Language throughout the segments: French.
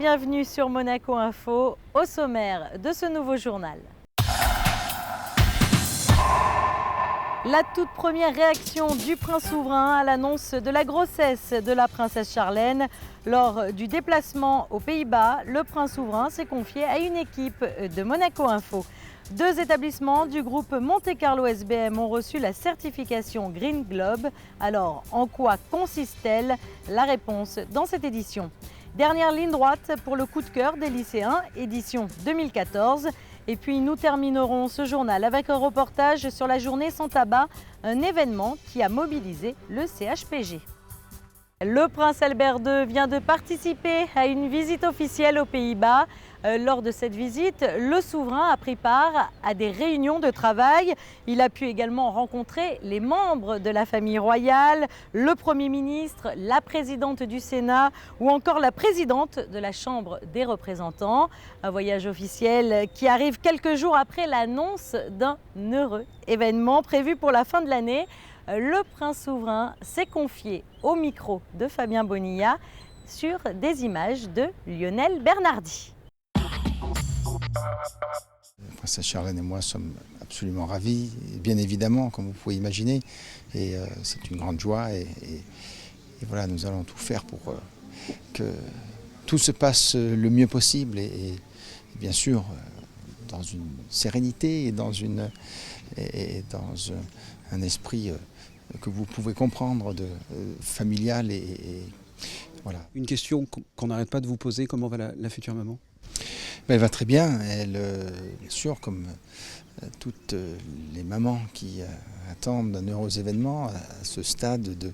bienvenue sur Monaco Info, au sommaire de ce nouveau journal. La toute première réaction du prince souverain à l'annonce de la grossesse de la princesse Charlène. Lors du déplacement aux Pays-Bas, le prince souverain s'est confié à une équipe de Monaco Info. 2 établissements du groupe Monte Carlo SBM ont reçu la certification Green Globe. Alors, en quoi consiste-t-elle? La réponse dans cette édition. Dernière ligne droite pour le coup de cœur des lycéens, édition 2014. Et puis nous terminerons ce journal avec un reportage sur la journée sans tabac, un événement qui a mobilisé le CHPG. Le prince Albert II vient de participer à une visite officielle aux Pays-Bas. Lors de cette visite, le souverain a pris part à des réunions de travail. Il a pu également rencontrer les membres de la famille royale, le Premier ministre, la présidente du Sénat ou encore la présidente de la Chambre des représentants. Un voyage officiel qui arrive quelques jours après l'annonce d'un heureux événement prévu pour la fin de l'année. Le prince souverain s'est confié au micro de Fabien Bonilla sur des images de Lionel Bernardi. La princesse Charlène et moi sommes absolument ravis, bien évidemment, comme vous pouvez imaginer. Et c'est une grande joie. Et voilà, nous allons tout faire pour que tout se passe le mieux possible. Et bien sûr, dans une sérénité et dans un esprit que vous pouvez comprendre, familial. Et voilà. Une question qu'on n'arrête pas de vous poser, comment va la future maman ? Elle va très bien. Elle, bien sûr, comme toutes les mamans qui attendent d'un heureux événement à ce stade de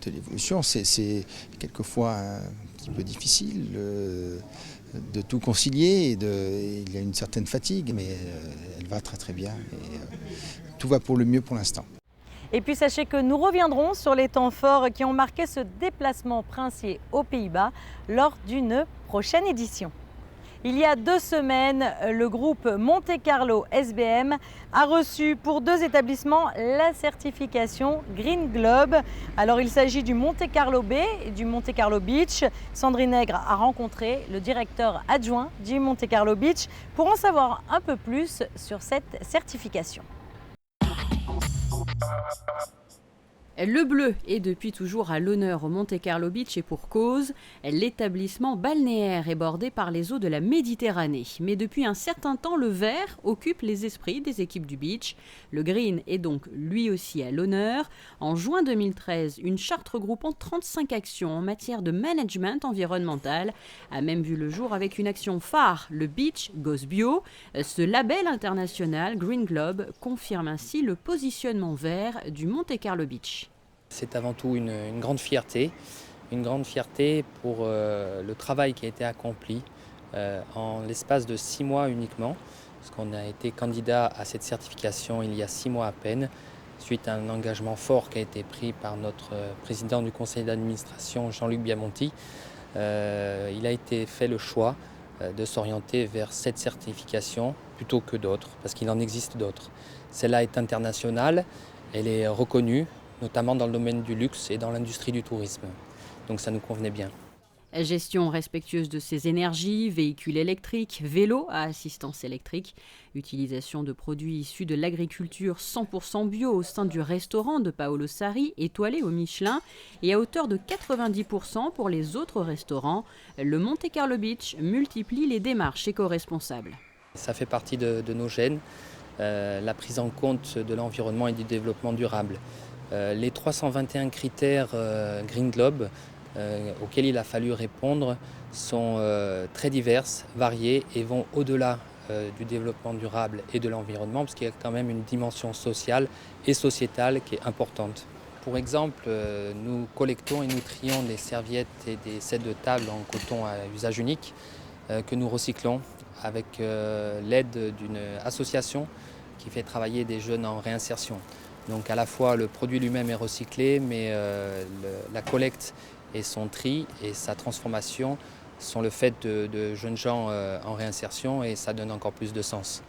l'évolution, c'est quelquefois un petit peu difficile de tout concilier. Il y a une certaine fatigue, mais elle va très très bien. Et tout va pour le mieux pour l'instant. Et puis sachez que nous reviendrons sur les temps forts qui ont marqué ce déplacement princier aux Pays-Bas lors d'une prochaine édition. Il y a 2 semaines, le groupe Monte Carlo SBM a reçu pour 2 établissements la certification Green Globe. Alors il s'agit du Monte Carlo Bay et du Monte Carlo Beach. Sandrine Nègre a rencontré le directeur adjoint du Monte Carlo Beach pour en savoir un peu plus sur cette certification. Le bleu est depuis toujours à l'honneur au Monte Carlo Beach et pour cause, l'établissement balnéaire est bordé par les eaux de la Méditerranée. Mais depuis un certain temps, le vert occupe les esprits des équipes du beach. Le green est donc lui aussi à l'honneur. En juin 2013, une charte regroupant 35 actions en matière de management environnemental a même vu le jour avec une action phare, le Beach Goes Bio. Ce label international Green Globe confirme ainsi le positionnement vert du Monte Carlo Beach. C'est avant tout une grande fierté pour le travail qui a été accompli en l'espace de 6 mois uniquement, parce qu'on a été candidat à cette certification il y a 6 mois à peine, suite à un engagement fort qui a été pris par notre président du conseil d'administration, Jean-Luc Biamonti. Il a été fait le choix de s'orienter vers cette certification plutôt que d'autres, parce qu'il en existe d'autres. Celle-là est internationale, elle est reconnue, notamment dans le domaine du luxe et dans l'industrie du tourisme. Donc ça nous convenait bien. Gestion respectueuse de ses énergies, véhicules électriques, vélos à assistance électrique, utilisation de produits issus de l'agriculture 100% bio au sein du restaurant de Paolo Sarri, étoilé au Michelin, et à hauteur de 90% pour les autres restaurants, le Monte Carlo Beach multiplie les démarches éco-responsables. Ça fait partie de nos gènes, la prise en compte de l'environnement et du développement durable. Les 321 critères Green Globe auxquels il a fallu répondre sont très diverses, variées et vont au-delà du développement durable et de l'environnement, parce qu'il y a quand même une dimension sociale et sociétale qui est importante. Pour exemple, nous collectons et nous trions des serviettes et des sets de table en coton à usage unique que nous recyclons avec l'aide d'une association qui fait travailler des jeunes en réinsertion. Donc à la fois le produit lui-même est recyclé, mais la collecte et son tri et sa transformation sont le fait de jeunes gens en réinsertion, et ça donne encore plus de sens.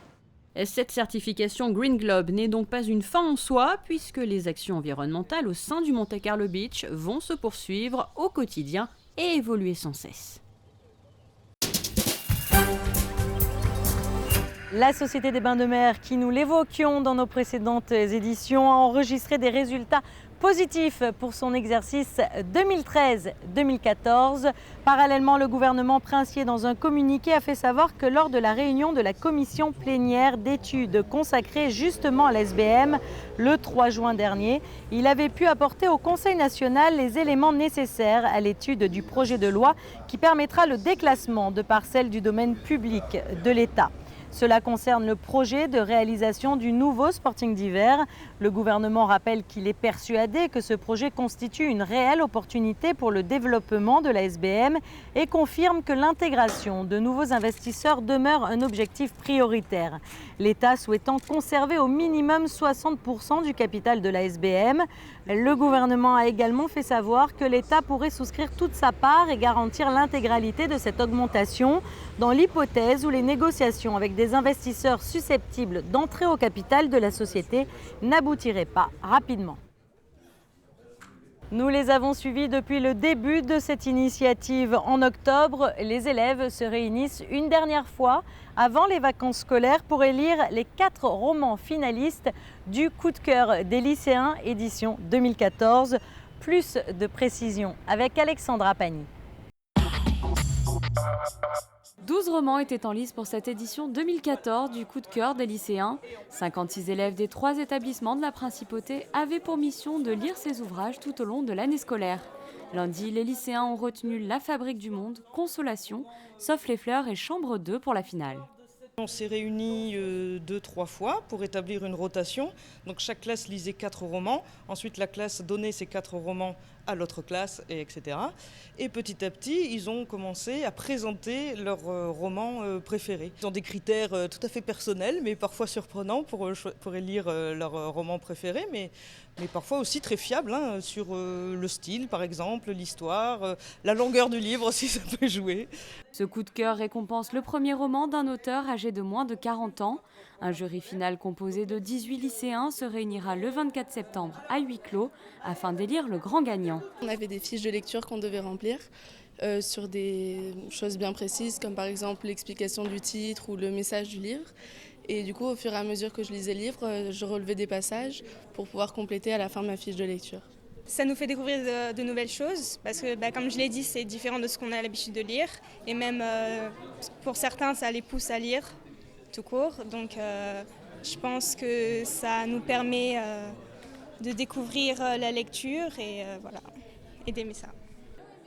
Cette certification Green Globe n'est donc pas une fin en soi, puisque les actions environnementales au sein du Monte Carlo Beach vont se poursuivre au quotidien et évoluer sans cesse. La Société des Bains de Mer, qui nous l'évoquions dans nos précédentes éditions, a enregistré des résultats positifs pour son exercice 2013-2014. Parallèlement, le gouvernement princier, dans un communiqué, a fait savoir que lors de la réunion de la commission plénière d'études consacrée justement à l'SBM, le 3 juin dernier, il avait pu apporter au Conseil national les éléments nécessaires à l'étude du projet de loi qui permettra le déclassement de parcelles du domaine public de l'État. Cela concerne le projet de réalisation du nouveau Sporting d'hiver. Le gouvernement rappelle qu'il est persuadé que ce projet constitue une réelle opportunité pour le développement de la SBM et confirme que l'intégration de nouveaux investisseurs demeure un objectif prioritaire. L'État souhaitant conserver au minimum 60% du capital de la SBM. Le gouvernement a également fait savoir que l'État pourrait souscrire toute sa part et garantir l'intégralité de cette augmentation dans l'hypothèse où les négociations avec des investisseurs susceptibles d'entrer au capital de la société n'aboutiraient pas rapidement. Nous les avons suivis depuis le début de cette initiative en octobre. Les élèves se réunissent une dernière fois avant les vacances scolaires pour élire les 4 romans finalistes du coup de cœur des lycéens édition 2014. Plus de précisions avec Alexandra Pagny. 12 romans étaient en lice pour cette édition 2014 du coup de cœur des lycéens. 56 élèves des 3 établissements de la Principauté avaient pour mission de lire ces ouvrages tout au long de l'année scolaire. Lundi, les lycéens ont retenu La Fabrique du Monde, Consolation, Sauf les fleurs et Chambre 2 pour la finale. On s'est réunis 2-3 fois pour établir une rotation. Donc chaque classe lisait 4 romans. Ensuite, la classe donnait ces 4 romans à l'autre classe, etc. Et petit à petit, ils ont commencé à présenter leurs romans préférés. Ils ont des critères tout à fait personnels, mais parfois surprenants pour élire leur roman préféré, mais parfois aussi très fiables sur le style, par exemple, l'histoire, la longueur du livre aussi, ça peut jouer. Ce coup de cœur récompense le premier roman d'un auteur âgé de moins de 40 ans. Un jury final composé de 18 lycéens se réunira le 24 septembre à huis clos afin d'élire le grand gagnant. On avait des fiches de lecture qu'on devait remplir sur des choses bien précises, comme par exemple l'explication du titre ou le message du livre. Et du coup, au fur et à mesure que je lisais le livre, je relevais des passages pour pouvoir compléter à la fin ma fiche de lecture. Ça nous fait découvrir de nouvelles choses parce que, comme je l'ai dit, c'est différent de ce qu'on a l'habitude de lire. Et même pour certains, ça les pousse à lire tout court. Donc je pense que ça nous permet de découvrir la lecture et d'aimer ça.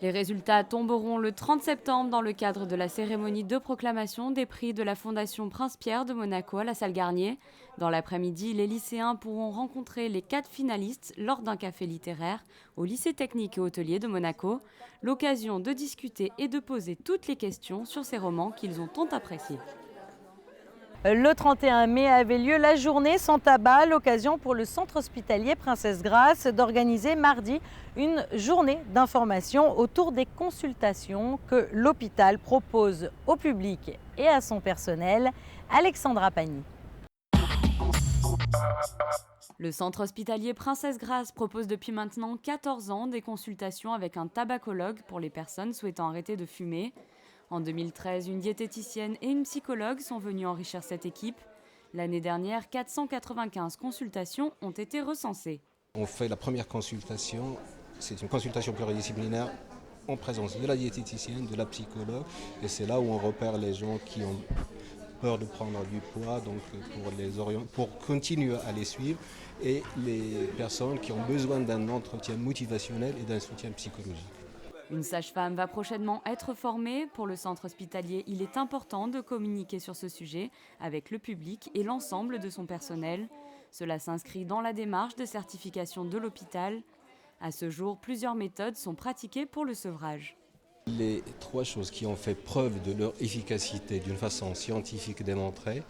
Les résultats tomberont le 30 septembre dans le cadre de la cérémonie de proclamation des prix de la Fondation Prince-Pierre de Monaco à la salle Garnier. Dans l'après-midi, les lycéens pourront rencontrer les 4 finalistes lors d'un café littéraire au lycée technique et hôtelier de Monaco. L'occasion de discuter et de poser toutes les questions sur ces romans qu'ils ont tant appréciés. Le 31 mai avait lieu la journée sans tabac, l'occasion pour le centre hospitalier Princesse Grace d'organiser mardi une journée d'information autour des consultations que l'hôpital propose au public et à son personnel. Alexandra Pagny. Le centre hospitalier Princesse Grace propose depuis maintenant 14 ans des consultations avec un tabacologue pour les personnes souhaitant arrêter de fumer. En 2013, une diététicienne et une psychologue sont venues enrichir cette équipe. L'année dernière, 495 consultations ont été recensées. On fait la première consultation, c'est une consultation pluridisciplinaire en présence de la diététicienne, de la psychologue, et c'est là où on repère les gens qui ont peur de prendre du poids, donc pour continuer à les suivre, et les personnes qui ont besoin d'un entretien motivationnel et d'un soutien psychologique. Une sage-femme va prochainement être formée. Pour le centre hospitalier, il est important de communiquer sur ce sujet avec le public et l'ensemble de son personnel. Cela s'inscrit dans la démarche de certification de l'hôpital. À ce jour, plusieurs méthodes sont pratiquées pour le sevrage. Les 3 choses qui ont fait preuve de leur efficacité d'une façon scientifique démontrée,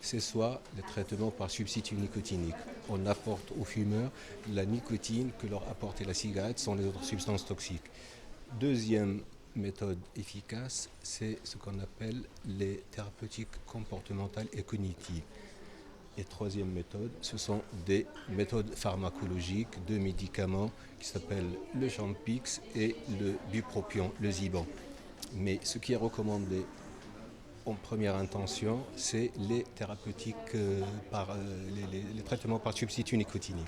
c'est soit le traitement par substitut nicotinique. On apporte aux fumeurs la nicotine que leur apportait la cigarette sans les autres substances toxiques. Deuxième méthode efficace, c'est ce qu'on appelle les thérapeutiques comportementales et cognitives. Et troisième méthode, ce sont des méthodes pharmacologiques de médicaments qui s'appellent le Champix et le bupropion, le Ziban. Mais ce qui est recommandé en première intention, c'est les thérapeutiques, les traitements par substitut nicotinique.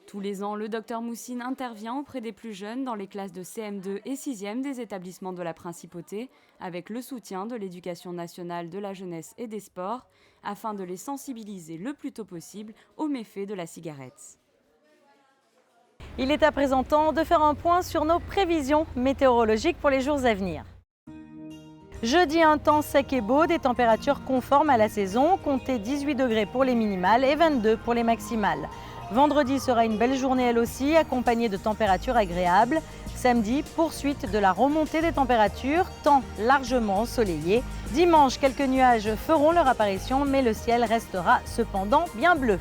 Tous les ans, le Dr Moussine intervient auprès des plus jeunes dans les classes de CM2 et 6e des établissements de la Principauté, avec le soutien de l'Éducation nationale de la jeunesse et des sports, afin de les sensibiliser le plus tôt possible aux méfaits de la cigarette. Il est à présent temps de faire un point sur nos prévisions météorologiques pour les jours à venir. Jeudi, un temps sec et beau, des températures conformes à la saison, comptez 18 degrés pour les minimales et 22 pour les maximales. Vendredi sera une belle journée elle aussi, accompagnée de températures agréables. Samedi, poursuite de la remontée des températures, temps largement ensoleillé. Dimanche, quelques nuages feront leur apparition, mais le ciel restera cependant bien bleu.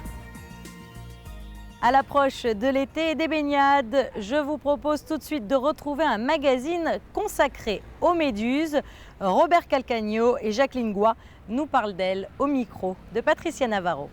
À l'approche de l'été et des baignades, je vous propose tout de suite de retrouver un magazine consacré aux méduses. Robert Calcagno et Jacqueline Goy nous parlent d'elles au micro de Patricia Navarro.